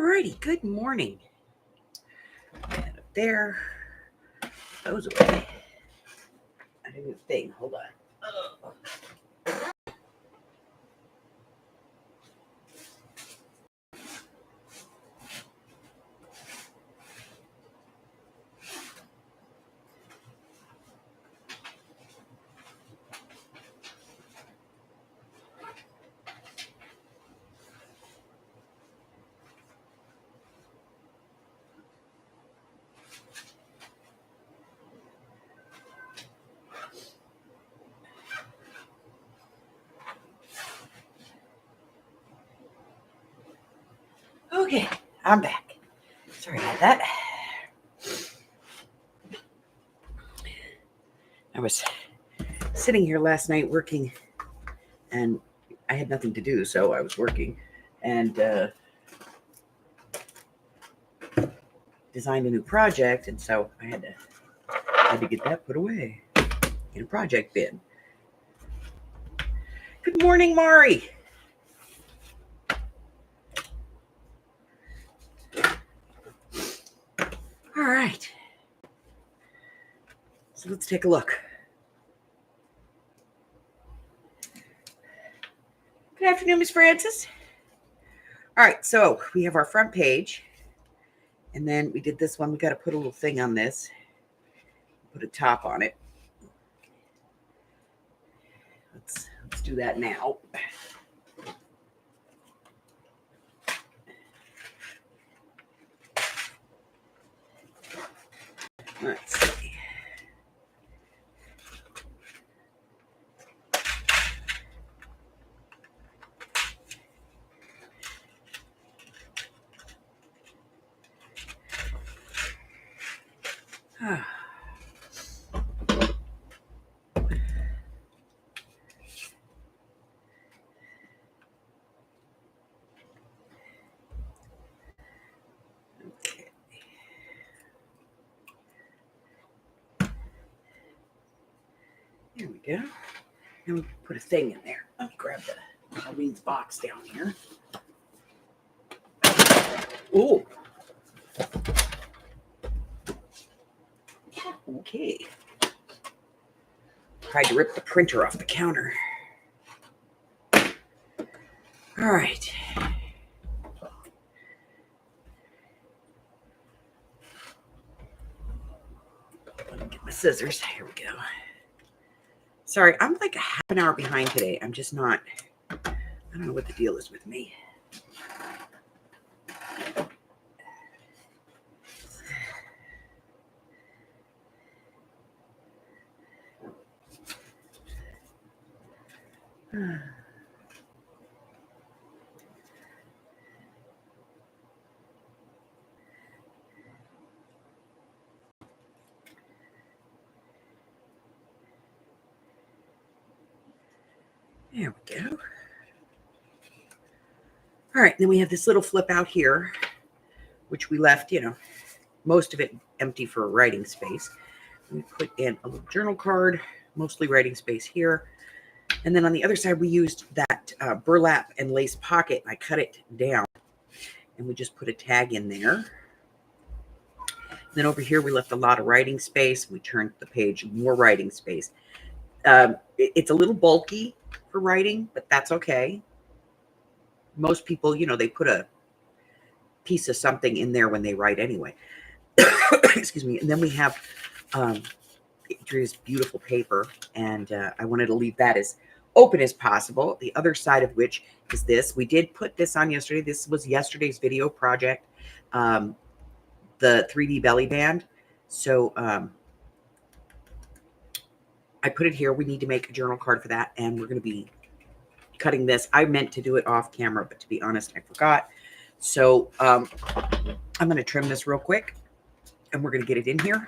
righty, good morning. Get up there, those away. I didn't do a thing. Hold on. Okay, I'm back. Sorry about that. I was sitting here last night working, and I had nothing to do, so I was working and designed a new project, and so I had to get that put away in a project bin. Good morning, Mari. All right. So let's take a look. Good afternoon, Miss Francis. All right, so we have our front page, and then we did this one. We got to put a little thing on this, put a top on it. Let's do that now. Let's see. Okay. There we go. And we put a thing in there. Let me grab the Halloween's box down here. Oh. Okay. Tried to rip the printer off the counter. All right. Let me get my scissors. Here we go. Sorry, I'm like a half an hour behind today. I'm just not, I don't know what the deal is with me. There we go. All right, then we have this little flip out here, which we left, most of it empty for writing space. We put in a little journal card, mostly writing space here. And then on the other side, we used that burlap and lace pocket. And I cut it down, and we just put a tag in there. And then over here, we left a lot of writing space. We turned the page, more writing space. It's a little bulky for writing, but that's okay. Most people, they put a piece of something in there when they write anyway. Excuse me. And then we have Adria's beautiful paper, and I wanted to leave that as open as possible. The other side of which is this. We did put this on yesterday. This was yesterday's video project, the 3D belly band. So I put it here. We need to make a journal card for that, and we're going to be cutting this. I meant to do it off camera, but to be honest, I forgot. So I'm going to trim this real quick, and we're going to get it in here.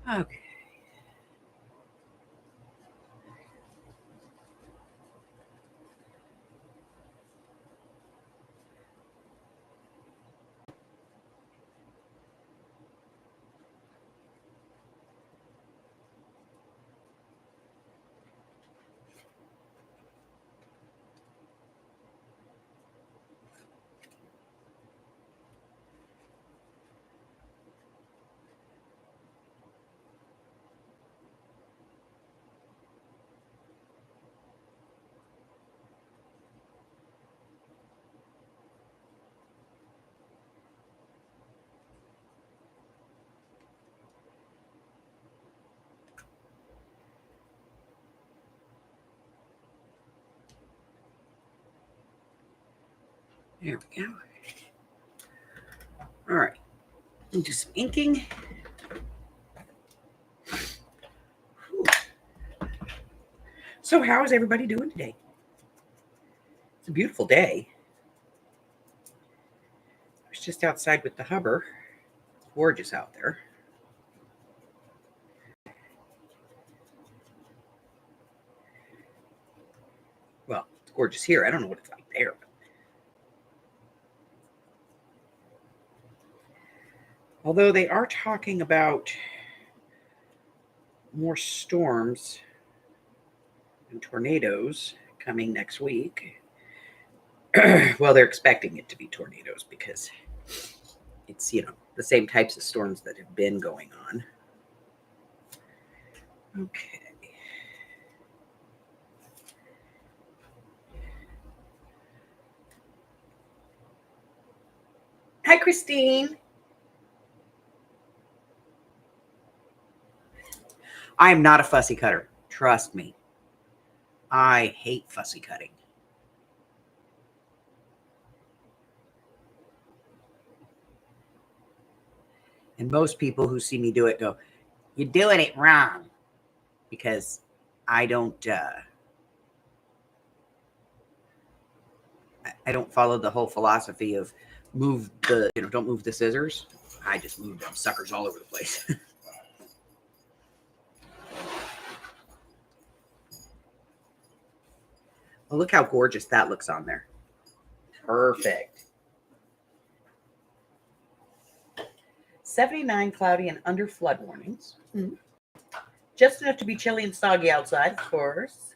Okay. There we go. All right. We'll do some inking. Whew. So how is everybody doing today? It's a beautiful day. I was just outside with the hubber. Gorgeous out there. Well, it's gorgeous here. I don't know what it's like there. Although they are talking about more storms and tornadoes coming next week. Well, they're expecting it to be tornadoes because it's, the same types of storms that have been going on. Okay. Hi, Christine. I am not a fussy cutter. Trust me. I hate fussy cutting. And most people who see me do it go, "You're doing it wrong," because I don't follow the whole philosophy of don't move the scissors. I just move them suckers all over the place. Well, look how gorgeous that looks on there. Perfect. 79, cloudy, and under flood warnings. Mm-hmm. Just enough to be chilly and soggy outside, of course.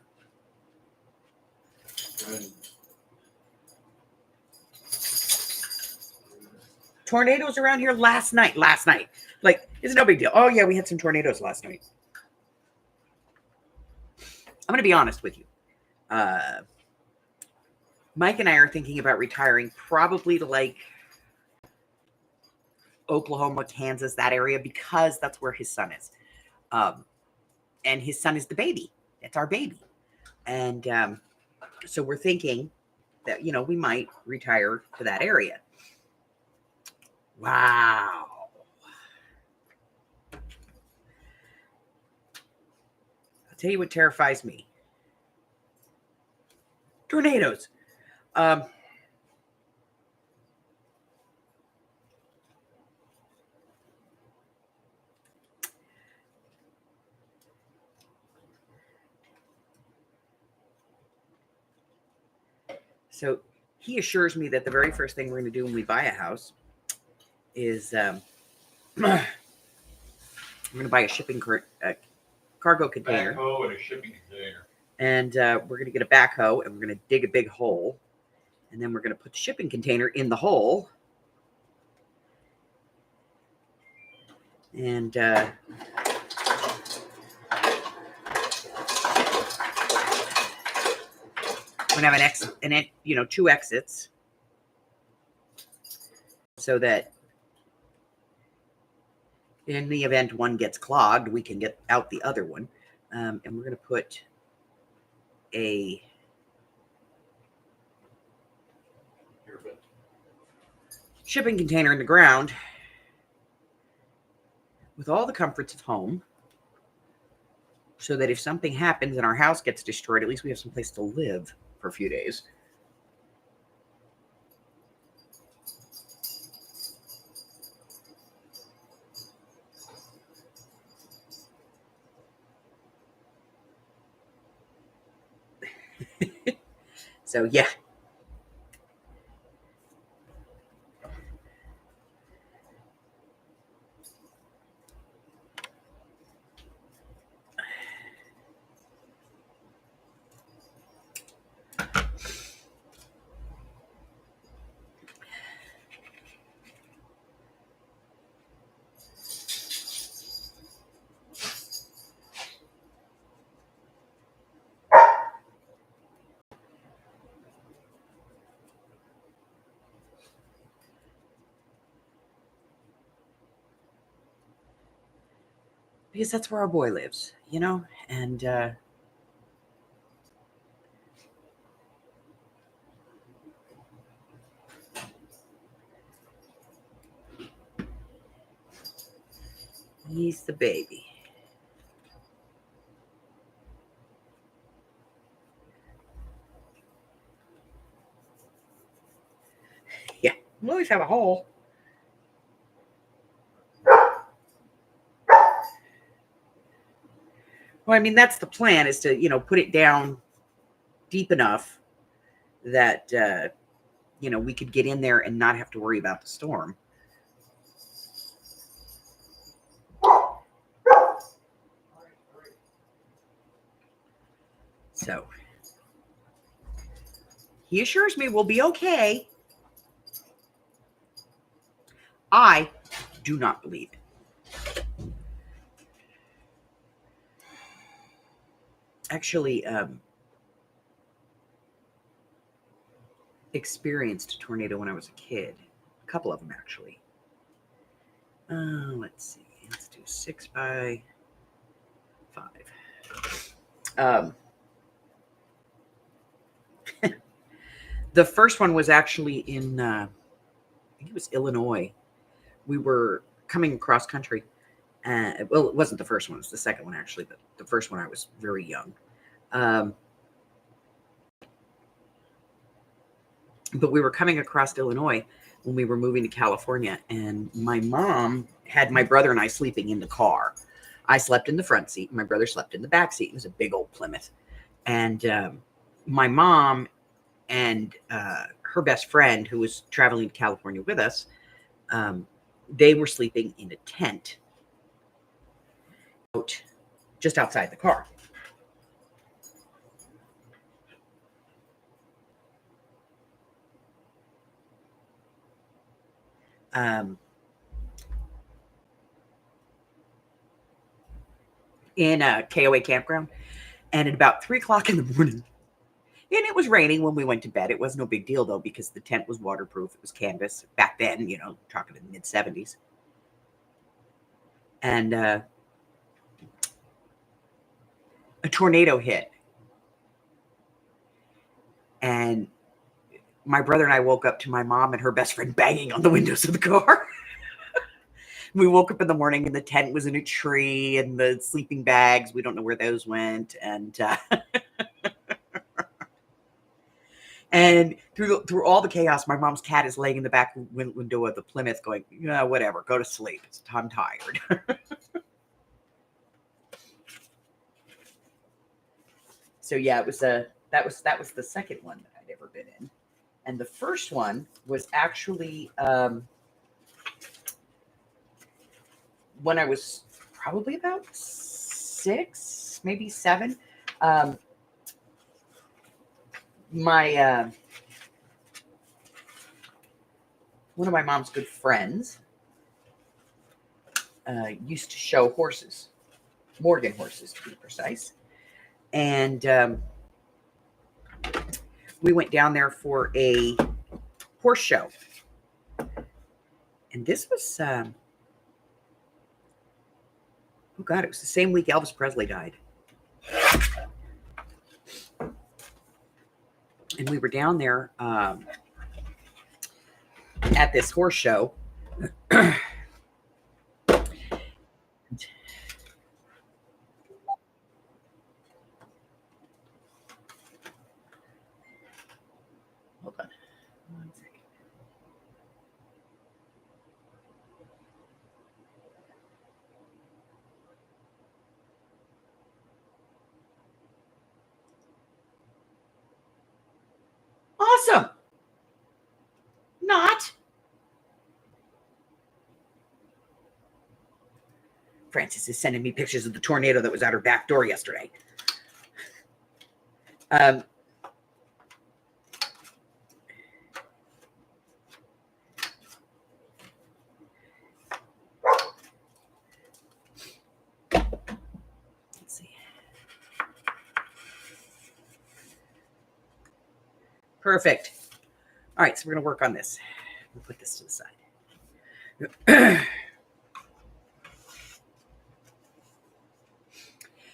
Tornadoes around here last night. Like, it's no big deal. Oh, yeah, we had some tornadoes last night. I'm going to be honest with you. Mike and I are thinking about retiring probably to like Oklahoma, Kansas, that area, because that's where his son is. And his son is the baby. It's our baby. And so we're thinking that, we might retire to that area. Wow. I'll tell you what terrifies me. Tornadoes. So he assures me that the very first thing we're going to do when we buy a house is I'm going to buy a shipping cargo container. Backhoe and a shipping container. And we're going to get a backhoe and we're going to dig a big hole. And then we're going to put the shipping container in the hole. And we're going to have two exits, so that in the event one gets clogged, we can get out the other one. And we're going to put a shipping container in the ground with all the comforts of home, so that if something happens and our house gets destroyed, at least we have some place to live for a few days. So yeah. Because that's where our boy lives, you know? And he's the baby. Yeah. We always have a hole. Well, I mean, that's the plan, is to, put it down deep enough that, we could get in there and not have to worry about the storm. So he assures me we'll be okay. I do not believe it. Actually, experienced a tornado when I was a kid. A couple of them, actually. Let's see. Let's do 6 by 5. The first one was actually in, I think it was Illinois. We were coming across country. Well, it wasn't the first one. It was the second one, actually. But the first one, I was very young. But we were coming across Illinois when we were moving to California. And my mom had my brother and I sleeping in the car. I slept in the front seat. My brother slept in the back seat. It was a big old Plymouth. And my mom and her best friend, who was traveling to California with us, they were sleeping in a tent just outside the car. In a KOA campground. And at about 3 o'clock in the morning, and it was raining when we went to bed. It was no big deal, though, because the tent was waterproof. It was canvas back then, talking in the mid 70s. And a tornado hit. And my brother and I woke up to my mom and her best friend banging on the windows of the car. We woke up in the morning and the tent was in a tree and the sleeping bags, we don't know where those went. And through all the chaos, my mom's cat is laying in the back window of the Plymouth going, yeah, whatever, go to sleep. I'm tired. So yeah, that was the second one that I'd ever been in. And the first one was actually when I was probably about 6, maybe 7. My one of my mom's good friends used to show horses, Morgan horses to be precise, and we went down there for a horse show. And this was oh god, it was the same week Elvis Presley died. And we were down there at this horse show. Hold on. 1 second. awesome. Not. Frances is sending me pictures of the tornado that was out her back door yesterday. Let's see. Perfect. All right, so we're going to work on this. We'll put this to the side.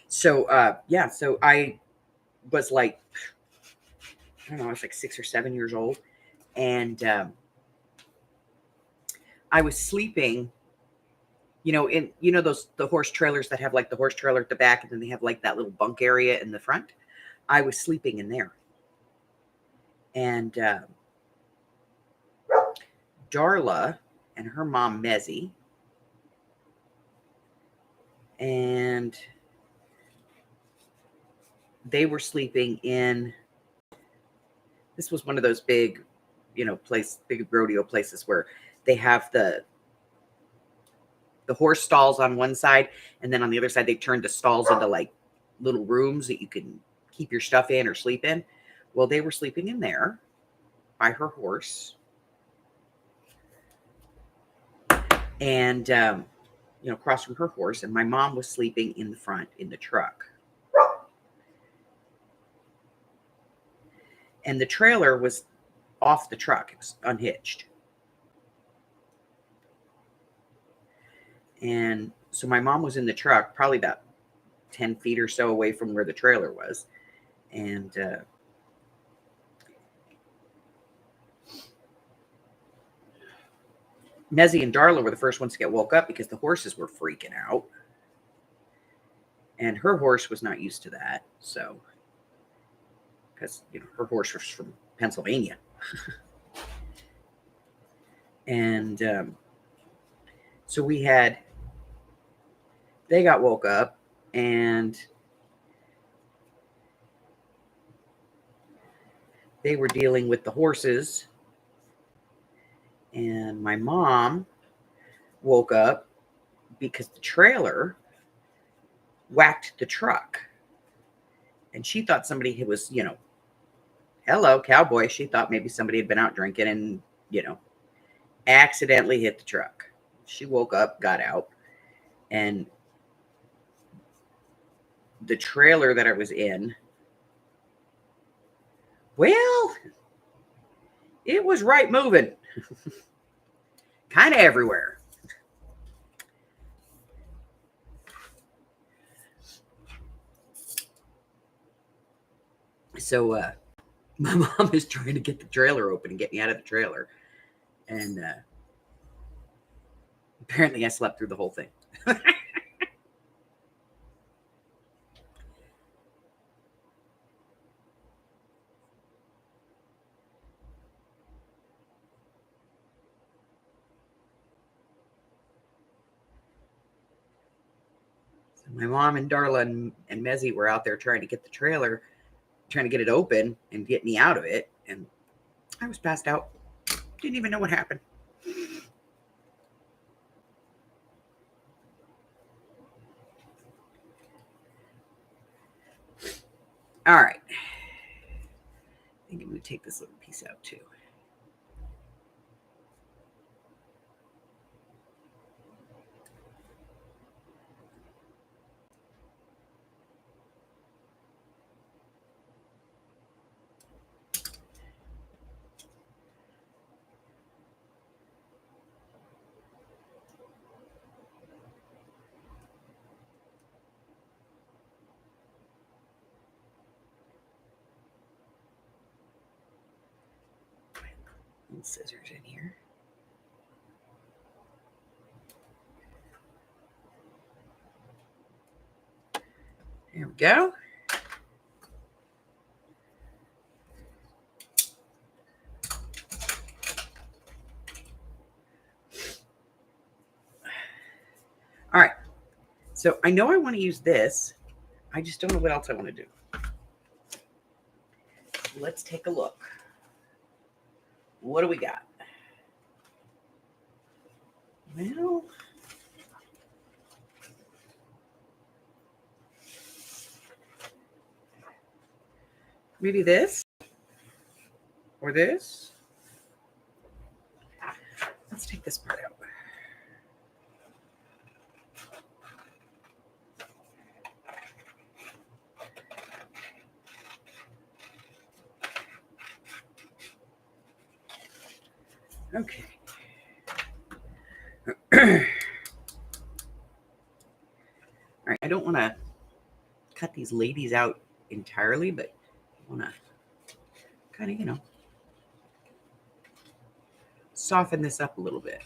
So, yeah, so I was like, I don't know, I was like 6 or 7 years old. And I was sleeping, in, the horse trailers that have like the horse trailer at the back, and then they have like that little bunk area in the front. I was sleeping in there. And Darla and her mom, Mezzy, and they were sleeping in, this was one of those big, big rodeo places where they have the horse stalls on one side, and then on the other side, they turned the stalls into like little rooms that you can keep your stuff in or sleep in. Well, they were sleeping in there by her horse. And, across from her horse, and my mom was sleeping in the front in the truck. And the trailer was off the truck. It was unhitched. And so my mom was in the truck, probably about 10 feet or so away from where the trailer was. And Mezzy and Darla were the first ones to get woke up because the horses were freaking out. And her horse was not used to that. So, because, her horse was from Pennsylvania. And so they got woke up, and they were dealing with the horses. And my mom woke up because the trailer whacked the truck. And she thought somebody was, hello, cowboy. She thought maybe somebody had been out drinking and, accidentally hit the truck. She woke up, got out, and the trailer that I was in, well, it was right moving. Kind of everywhere. So my mom is trying to get the trailer open and get me out of the trailer. And apparently I slept through the whole thing. My mom and Darla and Mezzy were out there trying to get the trailer, trying to get it open and get me out of it. And I was passed out. Didn't even know what happened. All right. I think I'm going to take this little piece out too. Scissors in here. There we go. All right. So I know I want to use this. I just don't know what else I want to do. Let's take a look. what do we got? Well, maybe this or this. Let's take this part out. Okay. All right, I don't want to cut these ladies out entirely, but I want to kind of, soften this up a little bit.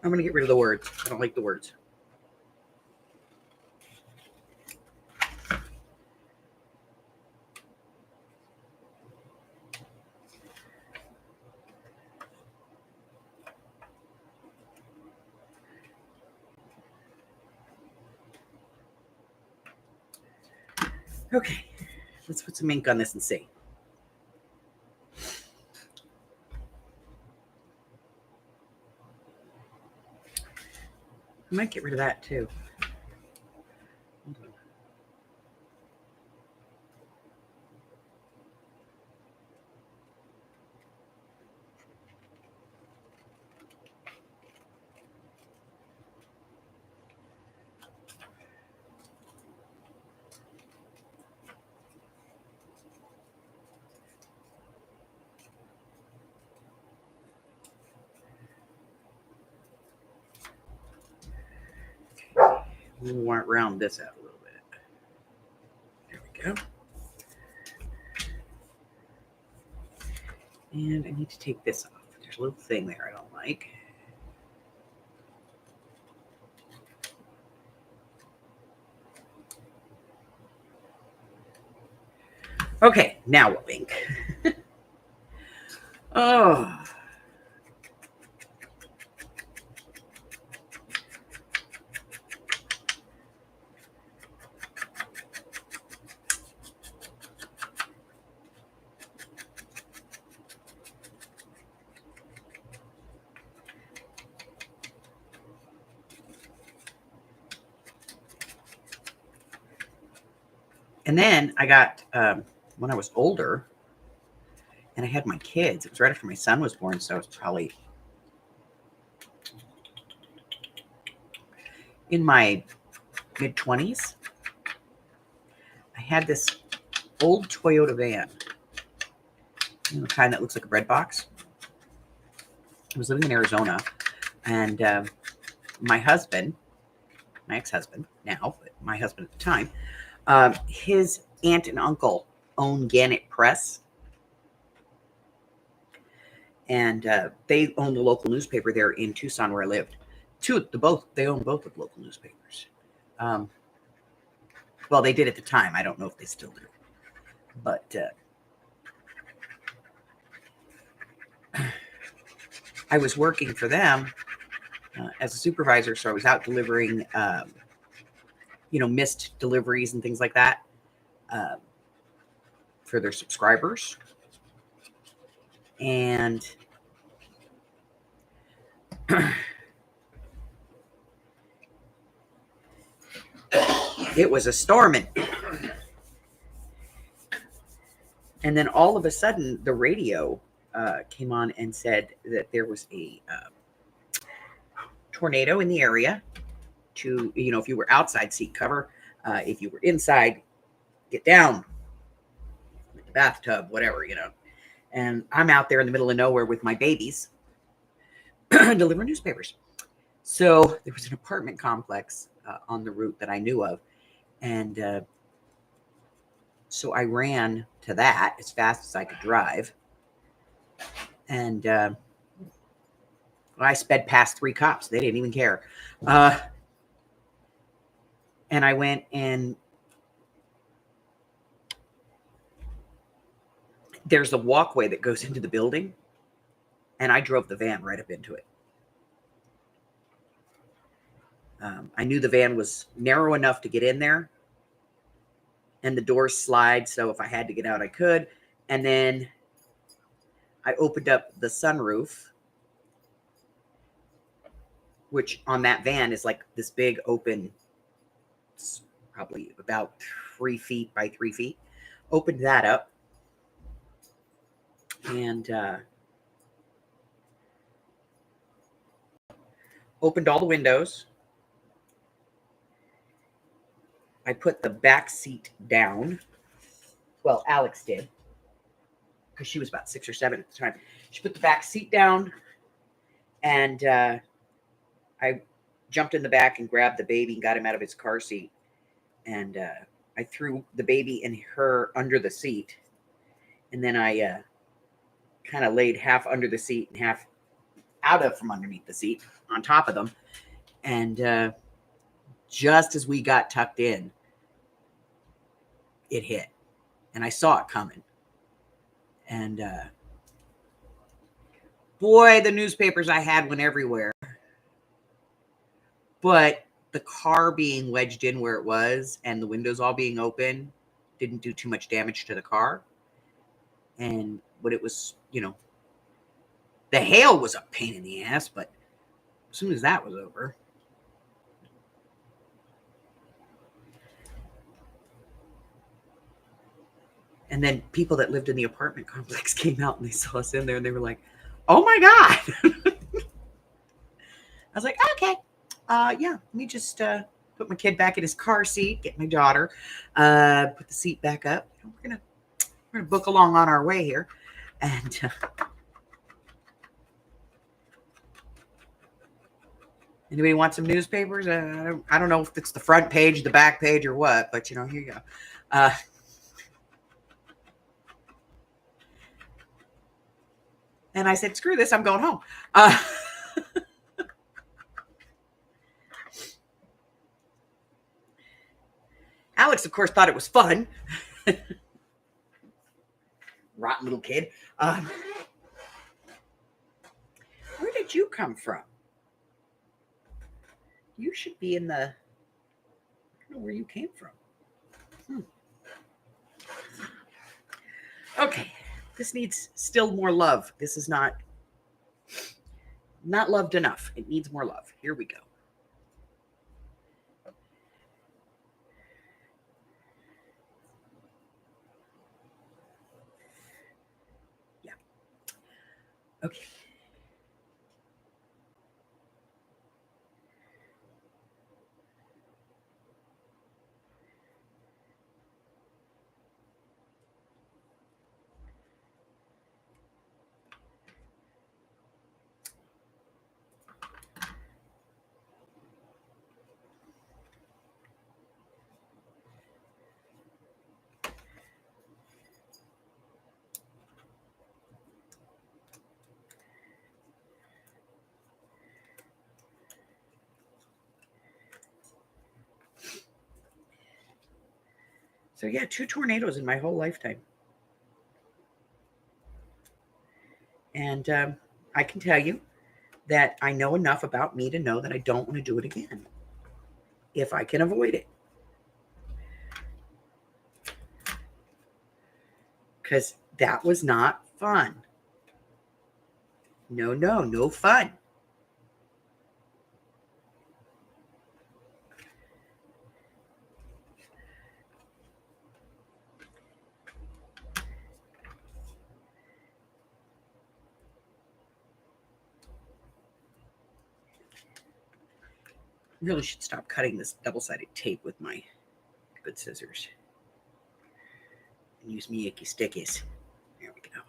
I'm going to get rid of the words. I don't like the words. Okay, let's put some ink on this and see. I might get rid of that too. We want to round this out a little bit. There we go. And I need to take this off. There's a little thing there I don't like. Okay, now we'll ink. Oh. And then I got, when I was older and I had my kids, it was right after my son was born, so I was probably in my mid-20s. I had this old Toyota van, the kind that looks like a bread box. I was living in Arizona, and my husband, my ex-husband now, but my husband at the time, his aunt and uncle own Gannett Press. And they own the local newspaper there in Tucson where I lived. They own both of the local newspapers. Well, they did at the time. I don't know if they still do. But I was working for them as a supervisor, so I was out delivering, missed deliveries and things like that for their subscribers. And it was a storming. And then all of a sudden, the radio came on and said that there was a tornado in the area. If you were outside, seek cover. If you were inside, get down, the bathtub, whatever, And I'm out there in the middle of nowhere with my babies delivering newspapers. So there was an apartment complex on the route that I knew of. And so I ran to that as fast as I could drive. And I sped past 3 cops. They didn't even care. And I went and there's a walkway that goes into the building. And I drove the van right up into it. I knew the van was narrow enough to get in there. And the doors slide. So if I had to get out, I could. And then I opened up the sunroof, which on that van is like this big open, probably about 3 feet by 3 feet. Opened that up. And opened all the windows. I put the back seat down. Well, Alex did, because she was about 6 or 7 at the time. She put the back seat down, and I jumped in the back and grabbed the baby and got him out of his car seat. And I threw the baby and her under the seat. And then I kind of laid half under the seat and half out of from underneath the seat on top of them. And just as we got tucked in, it hit. And I saw it coming. And boy, the newspapers I had went everywhere. But the car being wedged in where it was and the windows all being open didn't do too much damage to the car. And what it was, the hail was a pain in the ass, but as soon as that was over. And then people that lived in the apartment complex came out and they saw us in there and they were like, oh my God. I was like, okay. Yeah, let me just put my kid back in his car seat, get my daughter, put the seat back up. We're gonna book along on our way here. And anybody want some newspapers? I don't know if it's the front page, the back page, or what, but here you go. And I said, screw this, I'm going home. Alex, of course, thought it was fun. Rotten little kid. Where did you come from? You should be in the... I don't know where you came from. Okay. This needs still more love. This is not loved enough. It needs more love. Here we go. Yeah. Okay. So yeah, 2 tornadoes in my whole lifetime. And I can tell you that I know enough about me to know that I don't want to do it again if I can avoid it. Because that was not fun. No fun. Really should stop cutting this double-sided tape with my good scissors and use me icky stickies. There we go.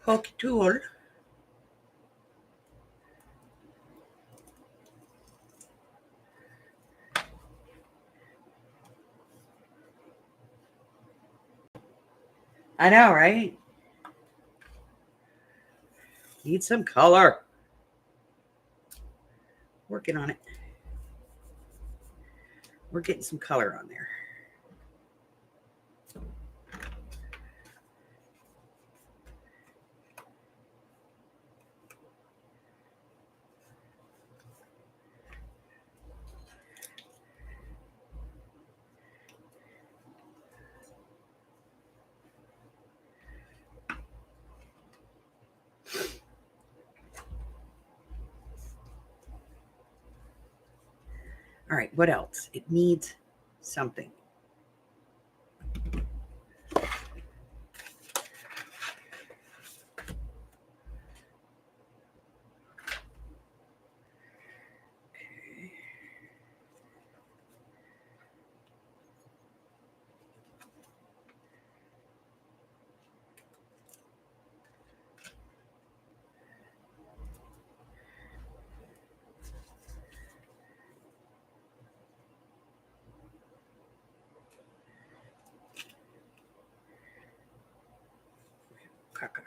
Hockey tool. I know, right? Need some color. Working on it. We're getting some color on there. All right, what else? It needs something. Caca.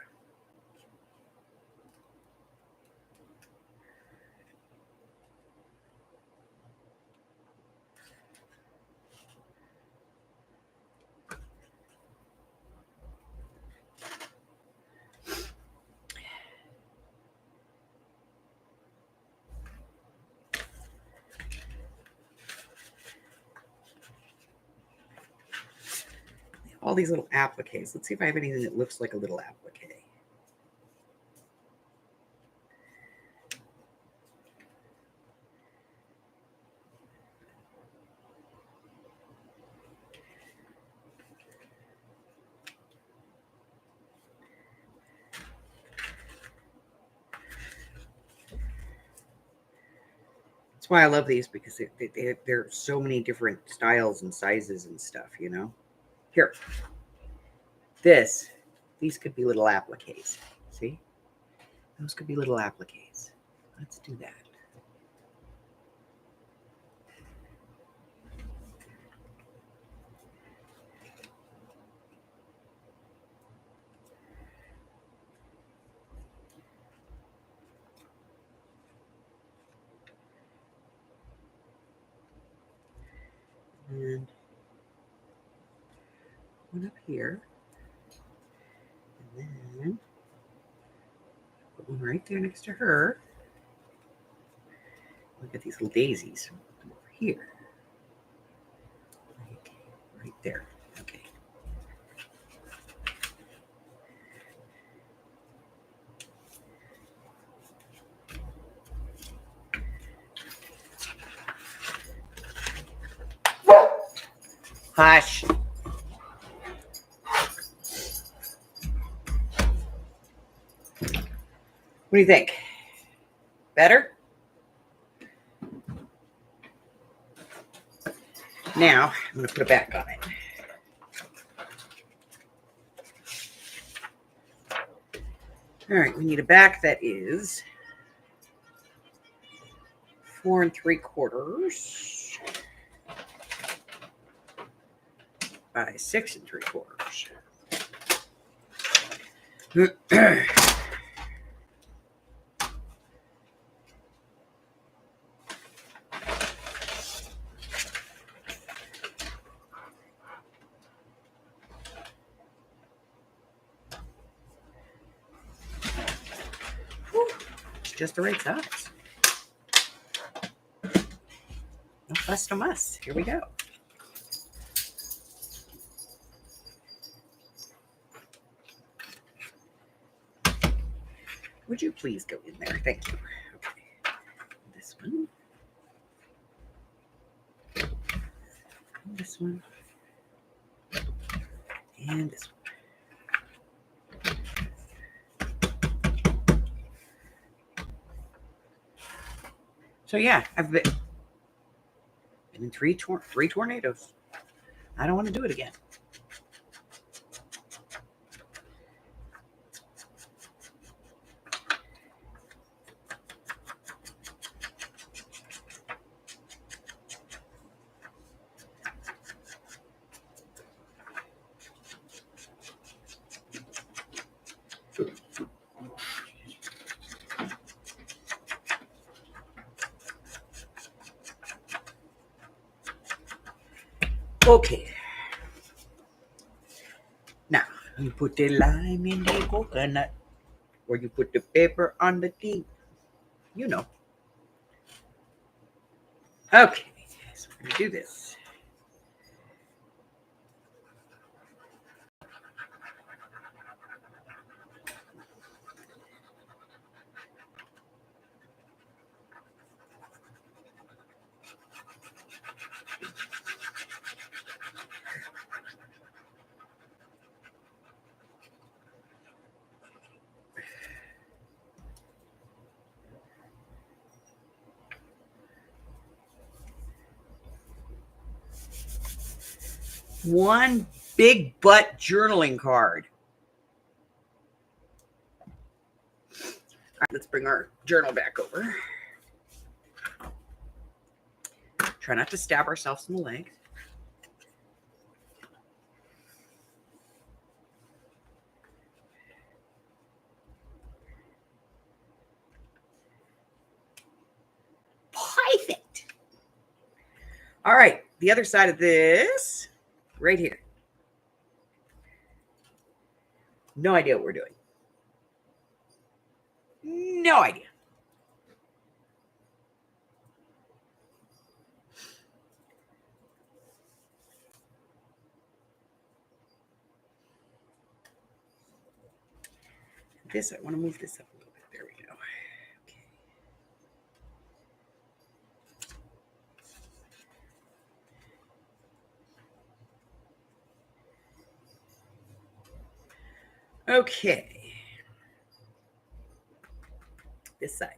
All these little appliques. Let's see if I have anything that looks like a little applique. That's why I love these, because there are so many different styles and sizes and stuff, you know. Here, these could be little appliques. See? Those could be little appliques. Let's do that. And one up here. And then put one right there next to her. Look at these little daisies over here. Right there. Okay. Hush. What do you think? Better? Now, I'm going to put a back on it. All right, we need a back that is 4 3/4 by 6 3/4. Just the right size. No fuss, no muss. Here we go. Would you please go in there? Thank you. Okay. This one. This one. And this one. So yeah, I've been in three tornadoes. I don't want to do it again. Okay. Now, you put the lime in the coconut, or you put the pepper on the tea. You know. Okay, so we're going to do this. One big butt journaling card. All right, let's bring our journal back over. Try not to stab ourselves in the leg. Perfect. All right, the other side of this, right here. No idea what we're doing. No idea. This, I want to move this up a little bit. There we go. Okay. This side.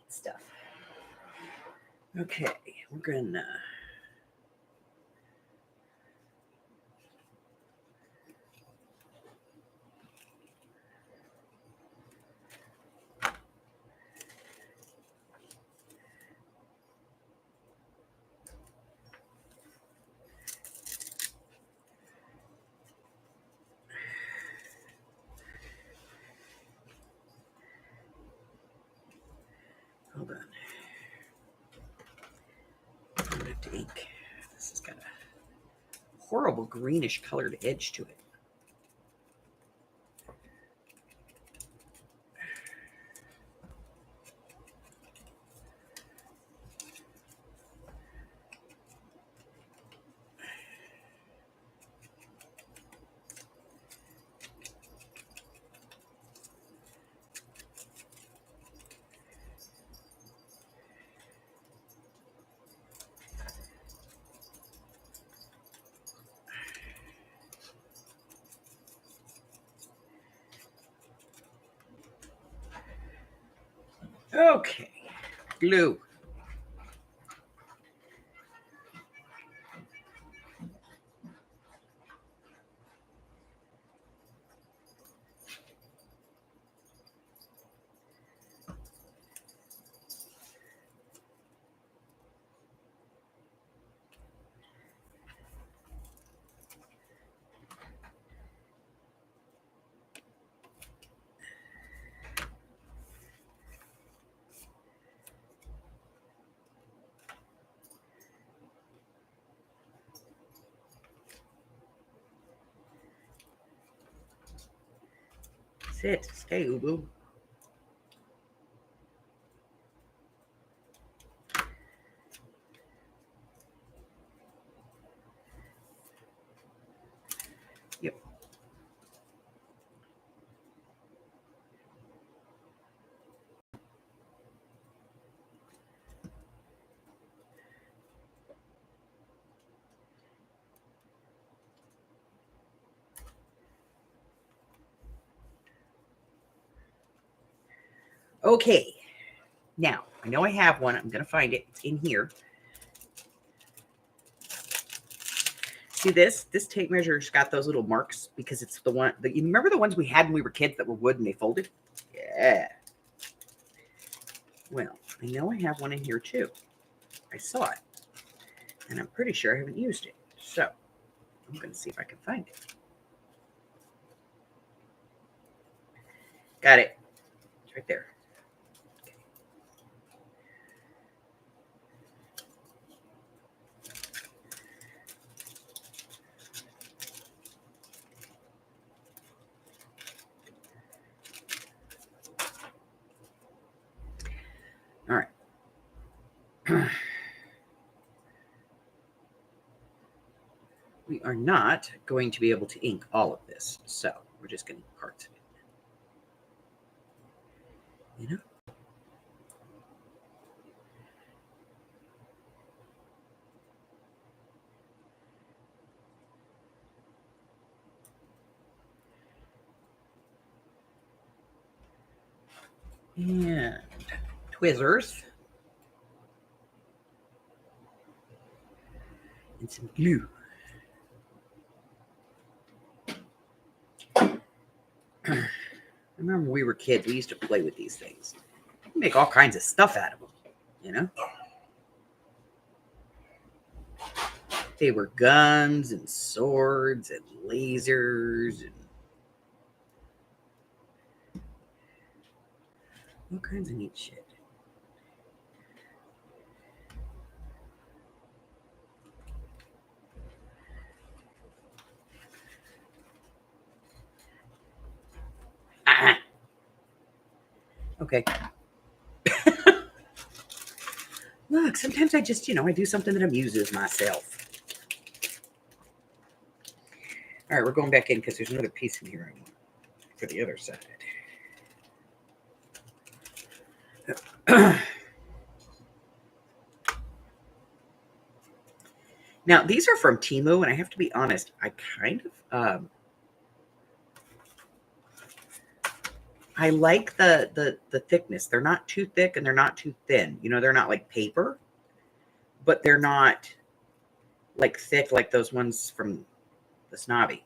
Stuff. Okay, we're gonna hold on. I'm gonna have to ink. This has got a horrible greenish colored edge to it. Okay, glue. Sit, stay, Ubu. Yep. Okay. Now, I know I have one. I'm going to find it. It's in here. See this? This tape measure's got those little marks because it's the one. You remember the ones we had when we were kids that were wood and they folded? Yeah. Well, I know I have one in here too. I saw it. And I'm pretty sure I haven't used it. So, I'm going to see if I can find it. Got it. It's right there. All right. We are not going to be able to ink all of this, so we're just going to ink parts of it. You know? And Twizzlers. And some glue. I remember when we were kids, we used to play with these things. We make all kinds of stuff out of them, you know? They were guns and swords and lasers and all kinds of neat shit. Okay. Look, sometimes I just, I do something that amuses myself. All right, we're going back in because there's another piece in here I want for the other side. Now, these are from Temu, and I have to be honest, I kind of I like the thickness. They're not too thick and they're not too thin. They're not like paper, but they're not like thick like those ones from the Snobby.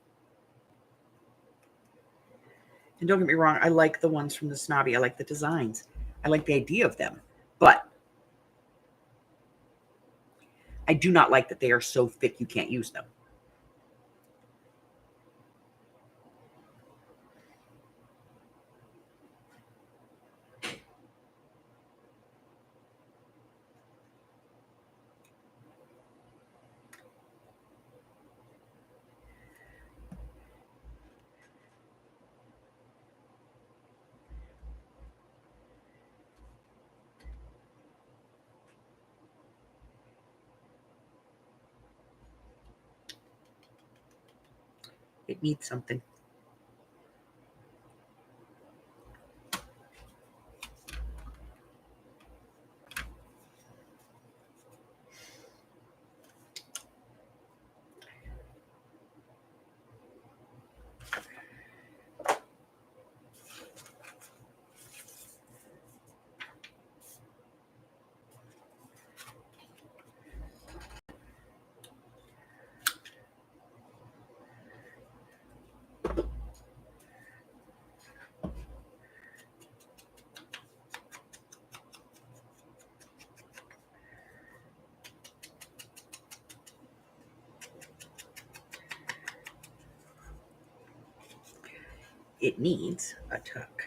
And don't get me wrong, I like the ones from the Snobby. I like the designs. I like the idea of them. But I do not like that they are so thick you can't use them. It needs something. It needs a tuck.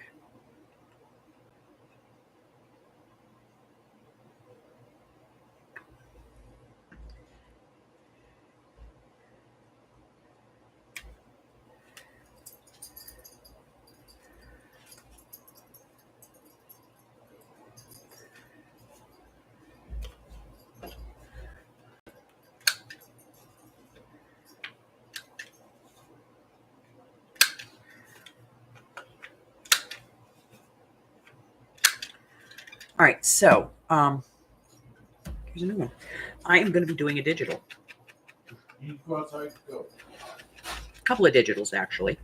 All right, so here's another one. I am going to be doing a digital. You go outside, go. A couple of digitals, actually.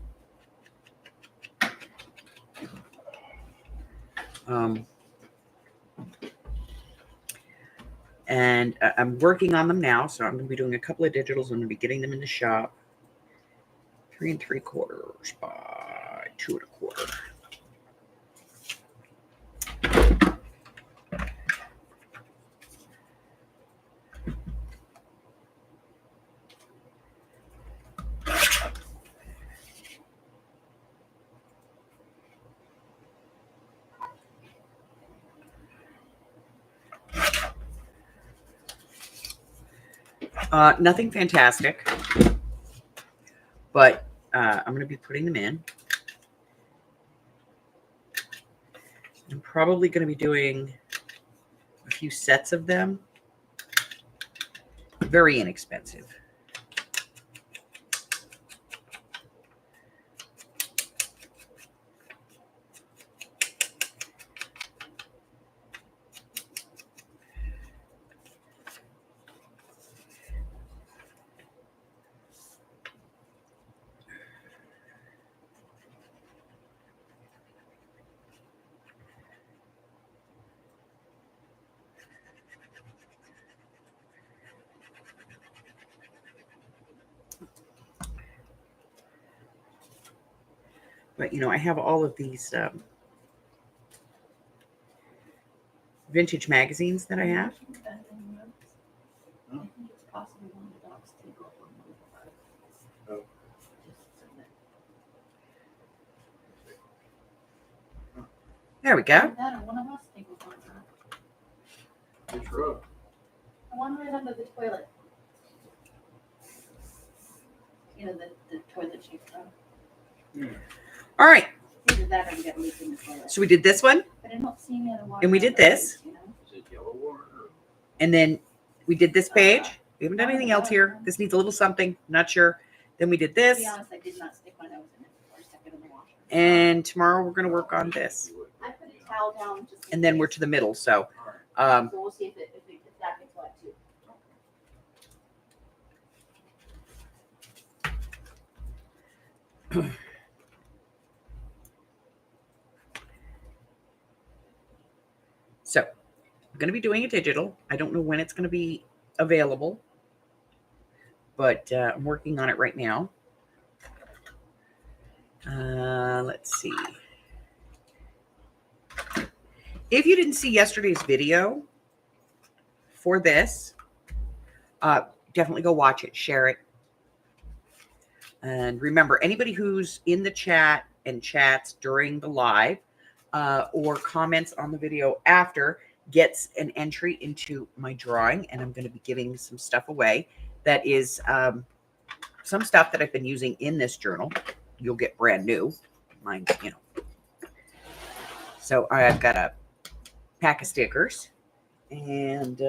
And I'm working on them now, so I'm going to be doing a couple of digitals. I'm going to be getting them in the shop. 3 3/4 by 2 1/4. Nothing fantastic, but I'm going to be putting them in. I'm probably going to be doing a few sets of them. Very inexpensive. But, you know, I have all of these vintage magazines that I have. There we go. It's rough. One right under the toilet. You know, the toilet shape stuff. All right. Either that or you get leaked in the toilet. So we did this one, But I don't see any other water. and we did this, You know? Is it yellow water? and then we did this page. We haven't done anything else here. This needs a little something. Not sure. Then we did To this, be honest, I did not stick my nose in it for a second in the washer. and tomorrow we're going to work on this, I put a towel down just in and then we're case. to the middle. So, So we'll see if that gets wet too. so I'm going to be doing a digital. I don't know when it's going to be available, but I'm working on it right now. Let's see. If you didn't see yesterday's video for this, definitely go watch it, share it. And remember, anybody who's in the chat and chats during the live or comments on the video after gets an entry into my drawing, and I'm going to be giving some stuff away. That is some stuff that I've been using in this journal. You'll get brand new. Mine, you know. So I've got a pack of stickers, and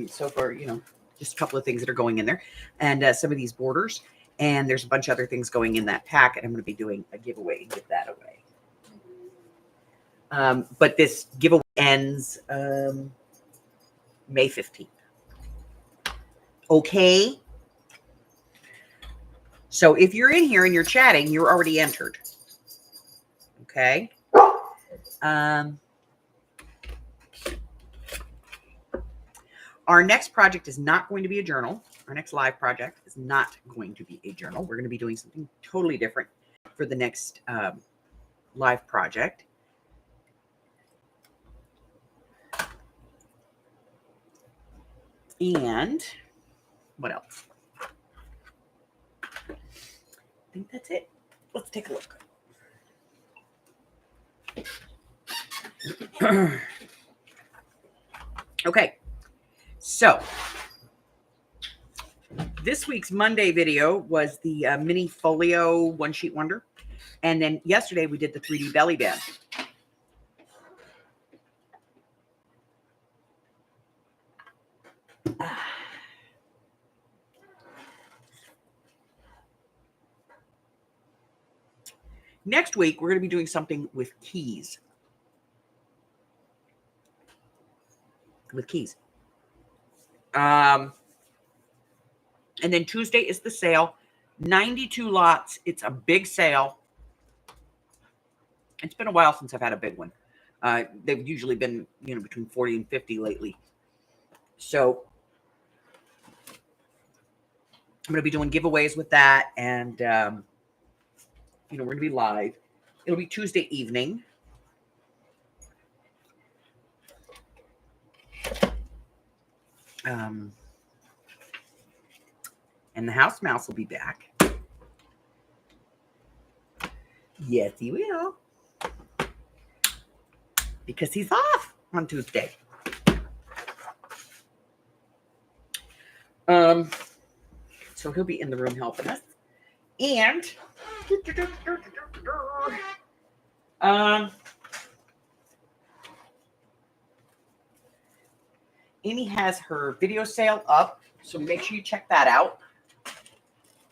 so far, you know, just a couple of things that are going in there, and some of these borders, and there's a bunch of other things going in that pack, and I'm going to be doing a giveaway to give that away. But this giveaway ends May 15th. Okay. So if you're in here and you're chatting, you're already entered. Okay. Our next project is not going to be a journal. Our next live project is not going to be a journal. We're going to be doing something totally different for the next live project. And what else? I think that's it. Let's take a look. Okay, so this week's Monday video was the mini folio one sheet wonder, and then yesterday we did the 3D belly band. Next week we're going to be doing something with keys. And then Tuesday is the sale. 92 lots. It's a big sale. It's been a while since I've had a big one. They've usually been, you know, between 40 and 50 lately. So I'm going to be doing giveaways with that. And, you know, we're going to be live. It'll be Tuesday evening. And the house mouse will be back. Yes, he will. Because he's off on Tuesday. So he'll be in the room helping us. And Amy has her video sale up, so make sure you check that out.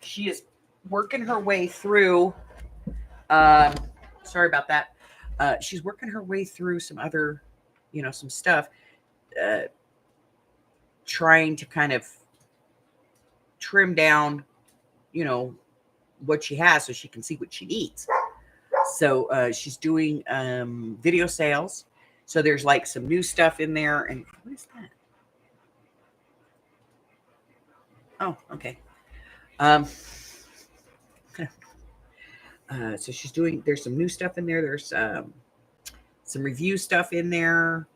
She is working her way through. Sorry about that. She's working her way through some other, some stuff, trying to kind of trim down, what she has so she can see what she needs. So she's doing video sales. So there's like some new stuff in there. And what is that? Oh, okay. So she's doing, there's some new stuff in there. There's some review stuff in there,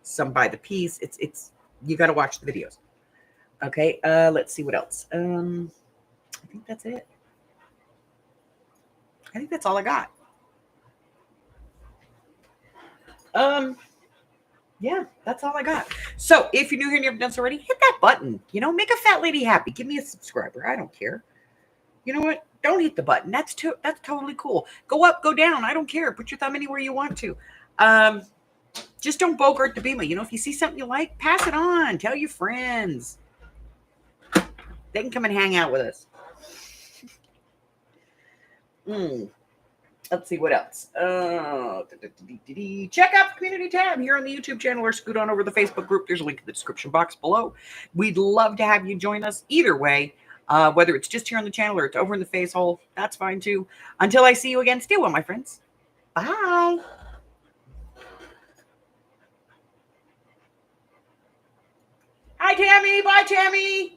some by the piece. It's you got to watch the videos. Okay. Let's see what else. I think that's it. I think that's all I got. Yeah, that's all I got. So if you're new here and you haven't done so already, hit that button. Make a fat lady happy. Give me a subscriber. I don't care. You know what? Don't hit the button. That's totally cool. Go up, go down. I don't care. Put your thumb anywhere you want to. Just don't bogart the Bima. If you see something you like, pass it on. Tell your friends. They can come and hang out with us. Let's see what else. Check out the community tab here on the YouTube channel or scoot on over to the Facebook group. There's a link in the description box below. We'd love to have you join us either way. Whether it's just here on the channel or it's over in the face hole, that's fine too. Until I see you again, stay well, my friends. Bye. Hi, Tammy. Bye, Tammy.